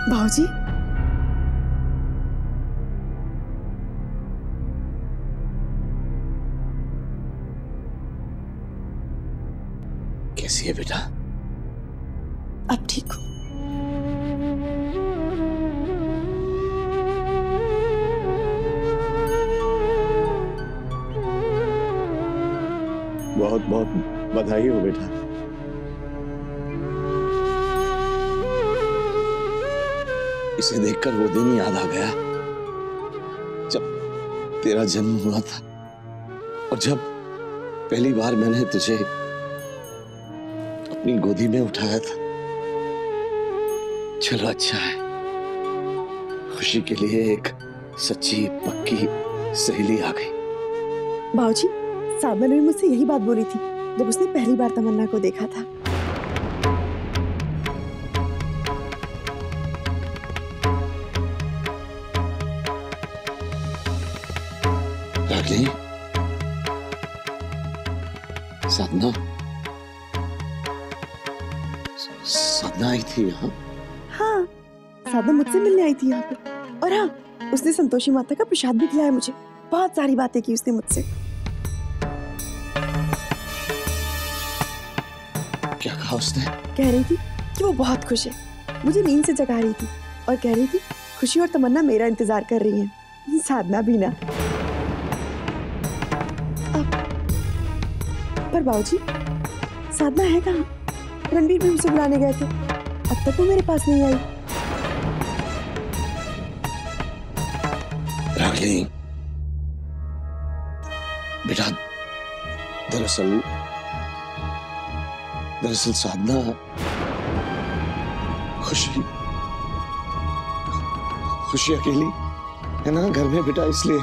भाऊजी, कैसी है बेटा? अब ठीक हूँ। बहुत बहुत बधाई हो बेटा। इसे देखकर वो दिन याद आ गया जब तेरा जन्म हुआ था और जब पहली बार मैंने तुझे अपनी गोदी में उठाया था। चलो अच्छा है, खुशी के लिए एक सच्ची पक्की सहेली आ गई। भाऊजी, साधना ने मुझसे यही बात बोली थी जब उसने पहली बार तमन्ना को देखा था। रागिनी, साधना साधना आई थी यहाँ? हाँ, साधना मुझसे मिलने आई थी यहाँ पे। और हाँ, उसने संतोषी माता का प्रसाद भी खिलाया मुझे। बहुत सारी बातें की उसने मुझसे। क्या कहा उसने? कह रही थी कि वो बहुत खुश है। मुझे नींद से जगा रही थी और कह रही थी खुशी और तमन्ना मेरा इंतजार कर रही हैं। साधना भी ना। पर बाबूजी, साधना है कहाँ? रणबीर भी उसे बुलाने गए थे, अब तक वो मेरे पास नहीं आई। रागिनी बेटा, दरअसल साधना खुशी अकेली है ना घर में बेटा, इसलिए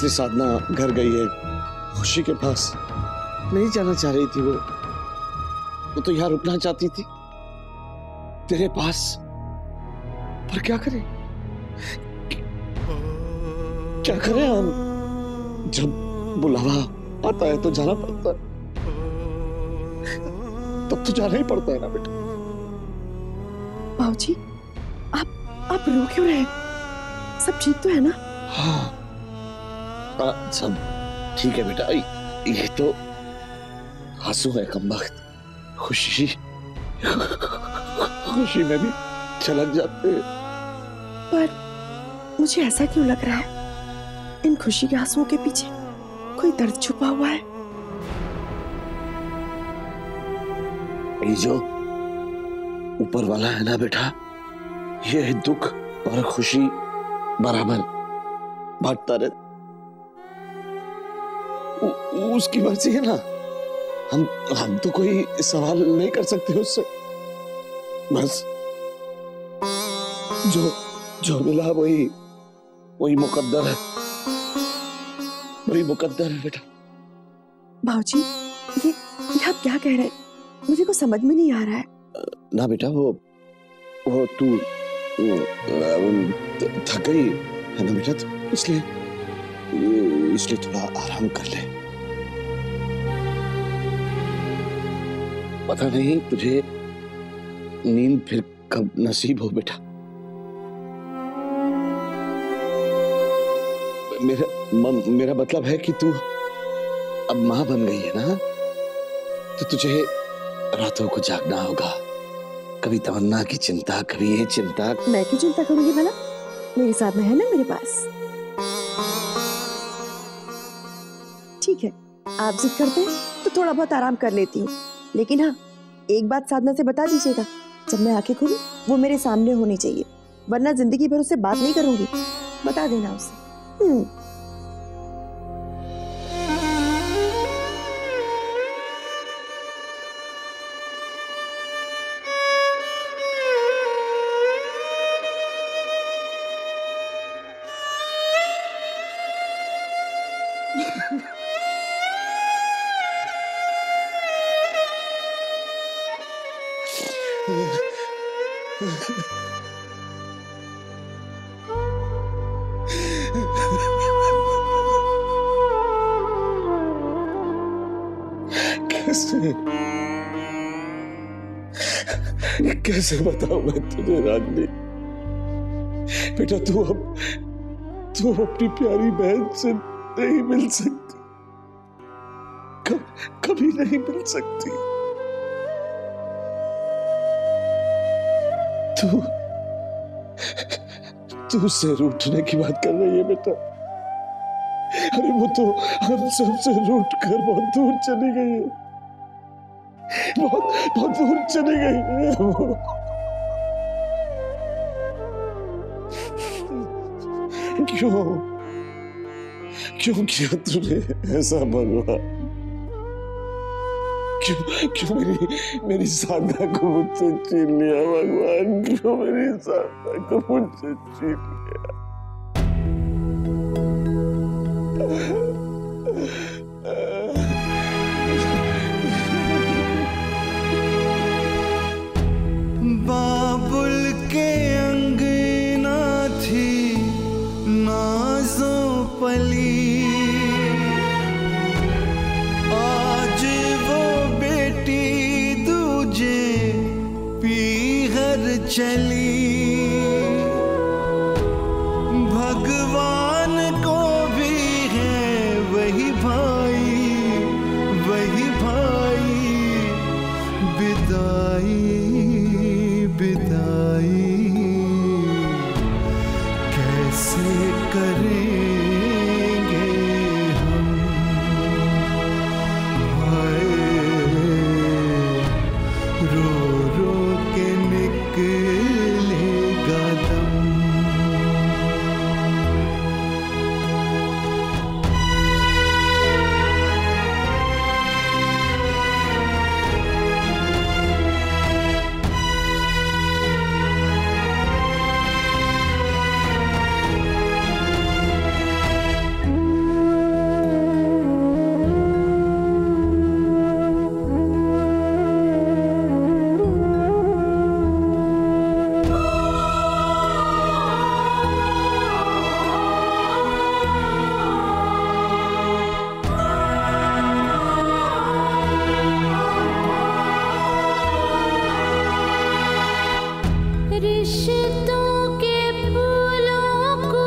साधना घर गई है खुशी के पास। नहीं जाना चाह रही थी वो तो यहाँ रुकना चाहती थी तेरे पास। पर क्या करें हम, जब बुलावा आता है तो जाना पड़ता है, तब तो जाना ही पड़ता है ना बेटा। बाबूजी, आप रो क्यों रहे? सब ठीक तो है ना? हाँ, सब ठीक है बेटा। ये तो आंसू है कमबख्त, खुशी में भी छलक जाते हैं। पर मुझे ऐसा क्यों लग रहा है इन खुशी के आंसुओं के पीछे कोई दर्द छुपा हुआ है? ये जो ऊपर वाला है ना बेटा, ये दुख और खुशी बराबर बांटता रहता। उसकी मर्जी है ना, हम तो कोई सवाल नहीं कर सकते उससे। बस जो मिला वही मुकद्दर है, वही मुकद्दर है बेटा। भाऊजी, ये आप क्या कह रहे हैं? मुझे कुछ समझ में नहीं आ रहा है। ना बेटा, वो तू थक गई है ना बेटा, तो इसलिए थोड़ा आराम कर ले। पता नहीं तुझे नींद फिर कब नसीब हो बेटा। मेरा मतलब है कि तू अब मां बन गई है ना, तो तुझे रातों को जागना होगा। कभी तमन्ना की चिंता, कभी ये चिंता। मैं क्यों चिंता करूंगी भला? मेरी साधना है ना मेरे पास। ठीक है, आप जिद करते हैं तो थोड़ा बहुत आराम कर लेती हूँ, लेकिन हाँ, एक बात साधना से बता दीजिएगा, जब मैं आंखें खोलूं वो मेरे सामने होनी चाहिए, वरना जिंदगी भर उससे बात नहीं करूंगी। बता देना उसे। कैसे कैसे बताऊं मैं तुझे रागनी? बेटा तू अपनी प्यारी बहन से नहीं मिल सकती, कभी नहीं मिल सकती। तू उससे रूठने की बात कर रही है बेटा? अरे वो तो हम सबसे रूठ कर बहुत दूर चली गई है, बहुत दूर चली गई है वो। क्यों किया तूने ऐसा भगवान? क्यों मेरी साधना को मुझसे छीन लिया भगवान? क्यों मेरी साधना को मुझसे छीन लिया? बाबुल के अंगना थी नाज़ों पली, आज वो बेटी दूजे पीहर चली। भगवान को भी है वही भाई विदाई कैसे करेंगे हम? हाय रो रो के निकलेगा दम। रिश्तों के फूलों को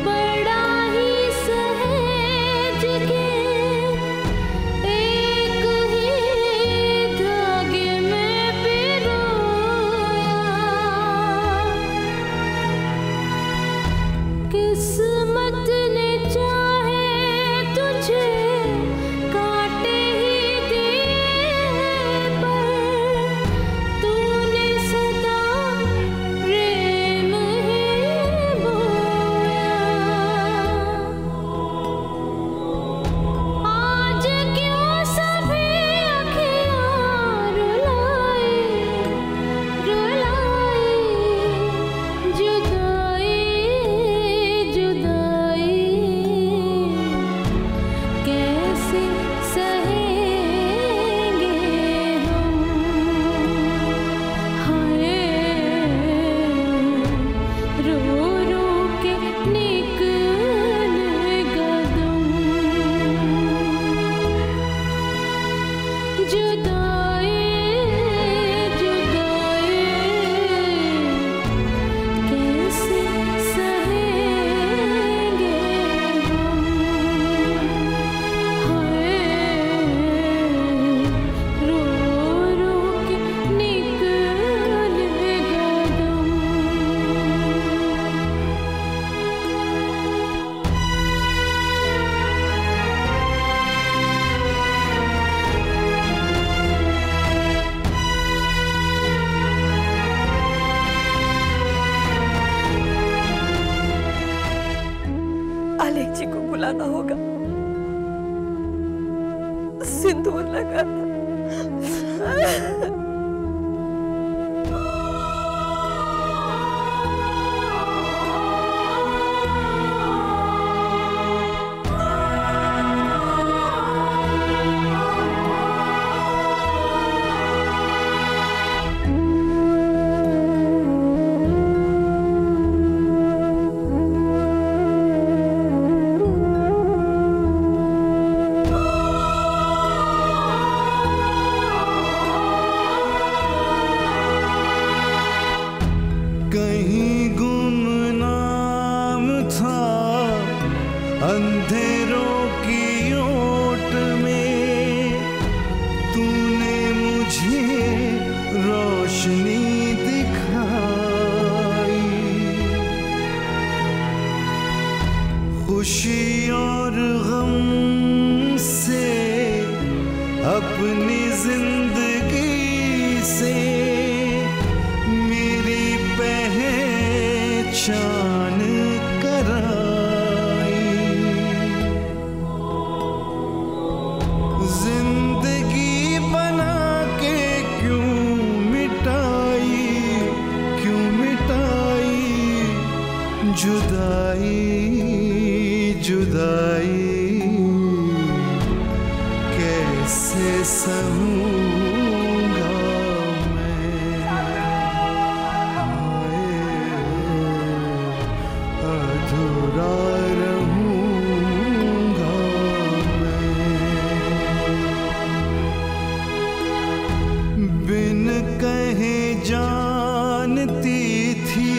बड़ा ही सहेज के एक ही धागे में पिरोया। किस्मत ने चाहे तुझे काटे ही दिए, पर तूने सदा प्रेम ही बोया। आज क्यों सभी अखियाँ रुलाई जुदाई कैसे सहेंगे हम? हाय रो रो के निकलेगा दम। जुदाई कैसे सहेंगे हम? हाय रो रो के निकलेगा दम। आलेख जी को बुलाना होगा, सिंदूर लगाना। अंधेरों की ओट में तूने मुझे रोशनी दिखाई। खुशी और गम से अपनी जिंदगी से मेरी पहचान कराई। जिंदगी बना के क्यों मिटाई, क्यों मिटाई जुदाई, जुदाई कैसे सहूंगा मैं। हाय अधूरा रहूंगा मैं। बिन कहे जानती थी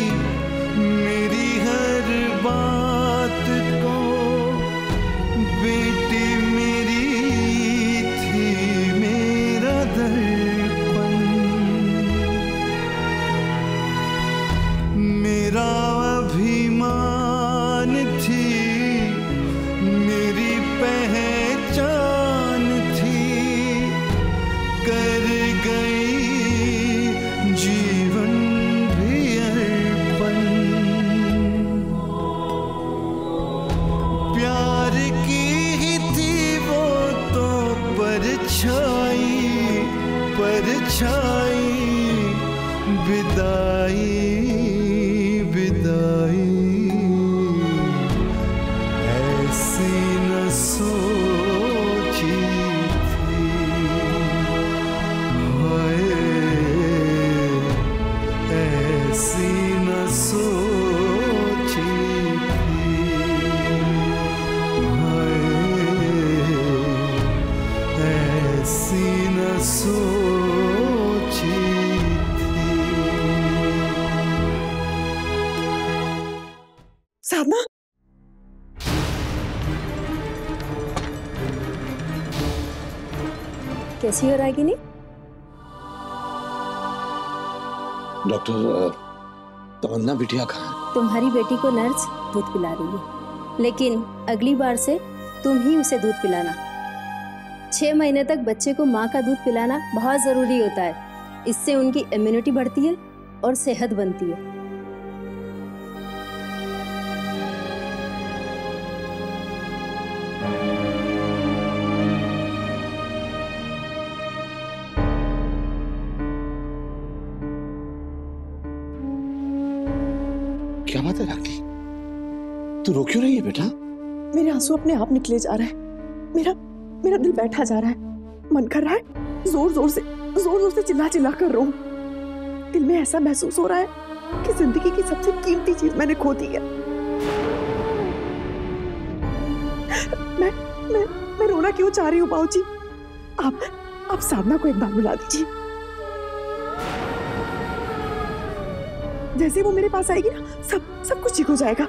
मेरी हर बात को, बेटी मेरी थी मेरा दर्पण। मेरा अभिमान थी, मेरी पहचान थी, कर गई जीवन भी अर्पण। प्यार की ही थी वो तो परछाई, परछाई विदाई, विदाई ऐसी न सोची थी। हाय ऐसी न सोची थी। हाय ऐसी न सोची थी। साधना, कैसी हो रागिनी? डॉक्टर तमन्ना बिटिया कहाँ है? तुम्हारी बेटी को नर्स दूध पिला रही है, लेकिन अगली बार से तुम ही उसे दूध पिलाना। 6 महीने तक बच्चे को माँ का दूध पिलाना बहुत जरूरी होता है। इससे उनकी इम्यूनिटी बढ़ती है और सेहत बनती है। क्या बात है राखी, तू रो क्यों रही है बेटा? मेरे आंसू अपने आप निकले जा रहे हैं। मेरा मेरा दिल बैठा जा रहा है। मन कर रहा है जोर जोर से चिल्ला चिल्ला कर रोऊं। दिल में ऐसा महसूस हो रहा है कि जिंदगी की सबसे कीमती चीज मैंने खो दी है। मैं रोना क्यों चाह रही हूँ बाबूजी? आप साधना को एक बार बुला दीजिए। जैसे वो मेरे पास आएगी ना, सब कुछ ठीक हो जाएगा।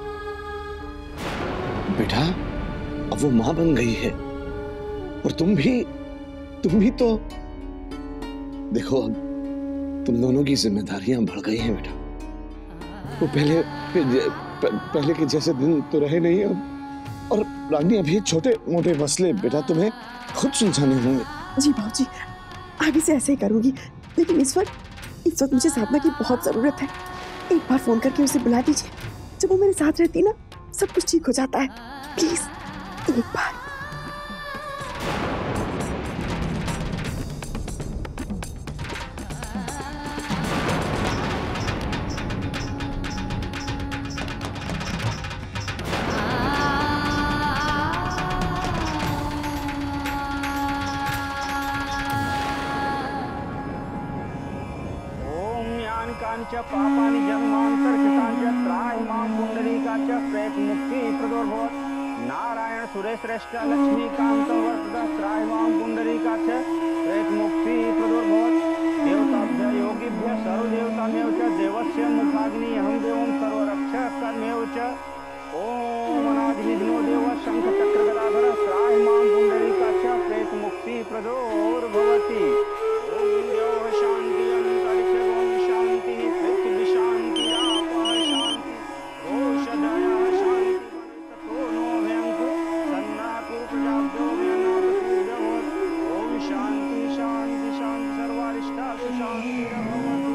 बेटा अब वो माँ बन गई है और तुम भी तो देखो, अब तुम दोनों की जिम्मेदारियां बढ़ गई हैं बेटा। वो पहले के जैसे दिन तो रहे नहीं अब। और रानी अभी छोटे मोटे मसले बेटा तुम्हें खुद सुलझाने होंगे। जी बाबूजी, आगे से ऐसे ही करूंगी। लेकिन इस वक्त मुझे साधना की बहुत जरूरत है। एक बार फोन करके उसे बुला दीजिए। जब वो मेरे साथ रहती ना, सब कुछ ठीक हो जाता है। प्लीज एक बार। च पापानि जन्मान्तर्कृतानि च त्राहिमां पुण्डरीकाच प्रेतमुक्तिः प्रदोर्भवत्। नारायण सुरेश्रेष्ठ लक्ष्मीकान्तं वरदः त्राहिमां पुण्डरीकाच प्रेतमुक्तिः प्रदोर्भवत्। देवताभ्य योगिभ्य सर्वदेवतामेव च देवस्य मुखाग्नि अहं देवं सर्वरक्षकर्मेव च ओम अनादिविघ्नो देव शंख चक्र गदाधर त्राहिमां पुंडरीकाक्ष प्रेत मुक्ति प्रदोर्भवति। ओम द्यौः शान्ति अंतरिक्ष ओम शांति पृथ्वी शांति आपः शांति ओषधयः शांति वनस्पतो नो भयंकु सन्नातु प्रजाभ्यो व्यनातुभ्यवत्। ओम शांति शांति शांति सर्वारिष्टासु शांतिर्भवतु।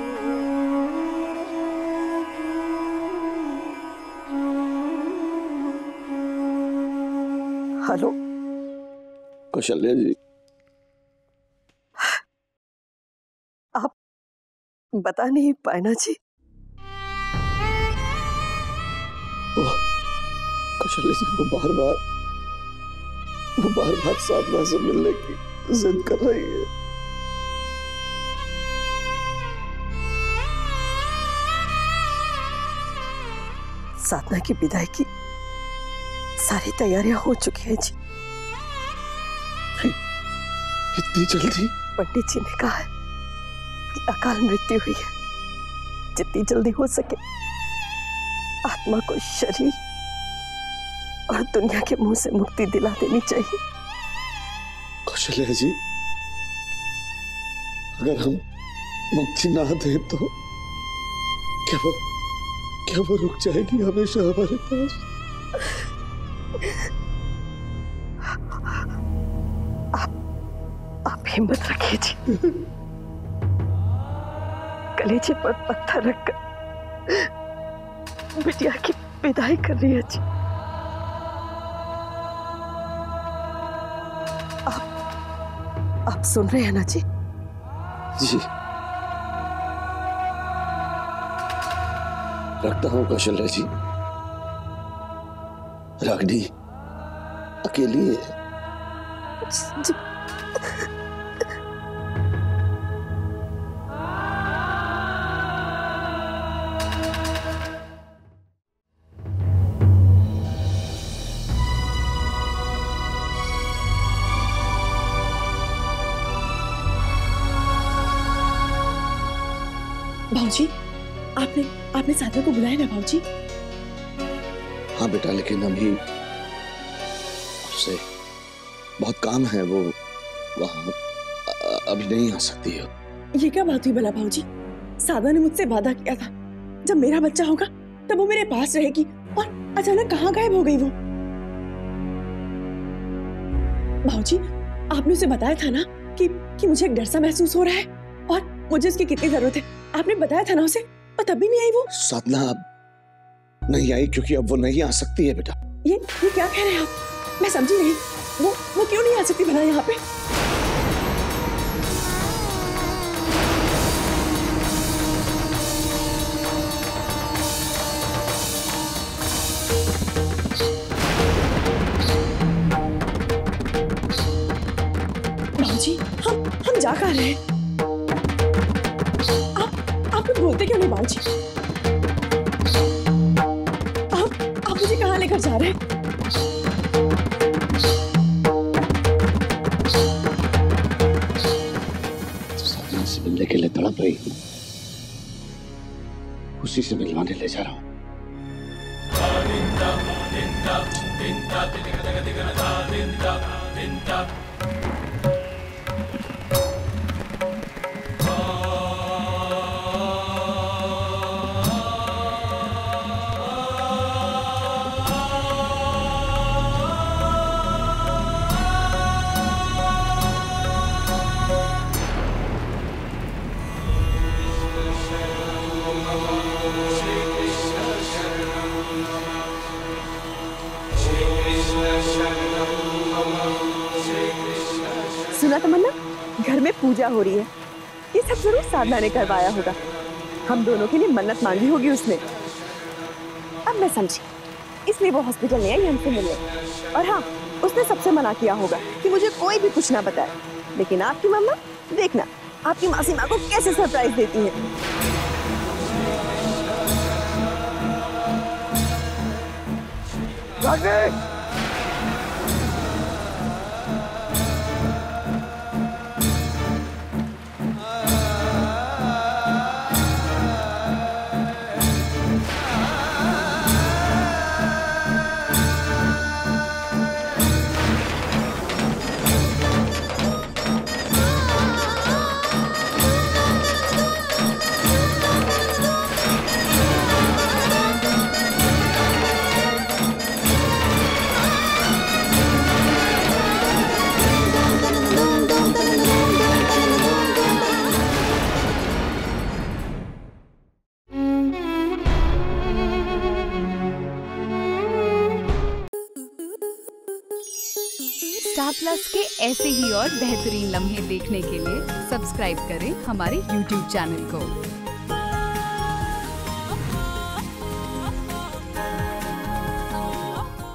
हेलो कौशल्या जी, आप बता नहीं पाए ना जी। कौशल्या जी वो बार बार साधना से मिलने की जिद कर रही है। साधना की विदाई की सारी तैयारियां हो चुकी हैं जी। इतनी जल्दी? पंडित जी ने कहा है कि अकाल मृत्यु हुई है, जितनी जल्दी हो सके आत्मा को शरीर और दुनिया के मुंह से मुक्ति दिला देनी चाहिए। कौशल्या जी, अगर हम मुक्ति ना दें तो क्या वो रुक जाएगी हमेशा हमारे पास? आप हिम्मत रखिए जी। कलेजे पर पत्थर रखकर बिटिया की विदाई कर रही है जी। आप सुन रहे हैं ना जी? जी, रखता हूं कौशल्या जी। रागिनी अकेली है। जी। भाऊजी, आपने साधना को बुलाया ना भाऊजी? हाँ बेटा, लेकिन अभी उससे बहुत काम है, वो वहाँ अभी नहीं आ सकती है। ये क्या बात हुई भला भाऊजी? साधना ने मुझसे वादा किया था जब मेरा बच्चा होगा तब वो मेरे पास रहेगी, और अचानक कहाँ गायब हो गई वो? भाऊजी, आपने उसे बताया था ना कि मुझे एक डर सा महसूस हो रहा है और मुझे उसकी कितनी जरूरत है। आपने बताया था ना उसे, और तब भी नहीं आई वो। साधना अब नहीं आई क्योंकि अब वो नहीं आ सकती है बेटा। ये क्या कह रहे हैं आप? मैं समझी नहीं। वो क्यों नहीं आ सकती भला यहाँ पे? भाऊजी, हम जा कहाँ रहे हैं? आप कुछ बोलते क्यों नहीं भाऊजी? आप मुझे कहाँ लेकर जा रहे हैं? साधना से मिलने के लिए तड़प रही हूँ, उसी से मिलवाने ले जा रहा हूँ। सुना तमन्ना, घर में पूजा हो रही है। ये सब जरूर साधना ने करवाया होगा। हम दोनों के लिए मन्नत मांगी होगी उसने। अब मैं समझी, इसलिए वो हॉस्पिटल नहीं आई हमसे मिलने। और हाँ, उसने सबसे मना किया होगा कि मुझे कोई भी कुछ ना बताए। लेकिन आपकी मम्मा, देखना आपकी मासी माँ को कैसे सरप्राइज देती है। स्टार प्लस के ऐसे ही और बेहतरीन लम्हे देखने के लिए सब्सक्राइब करें हमारे YouTube चैनल को।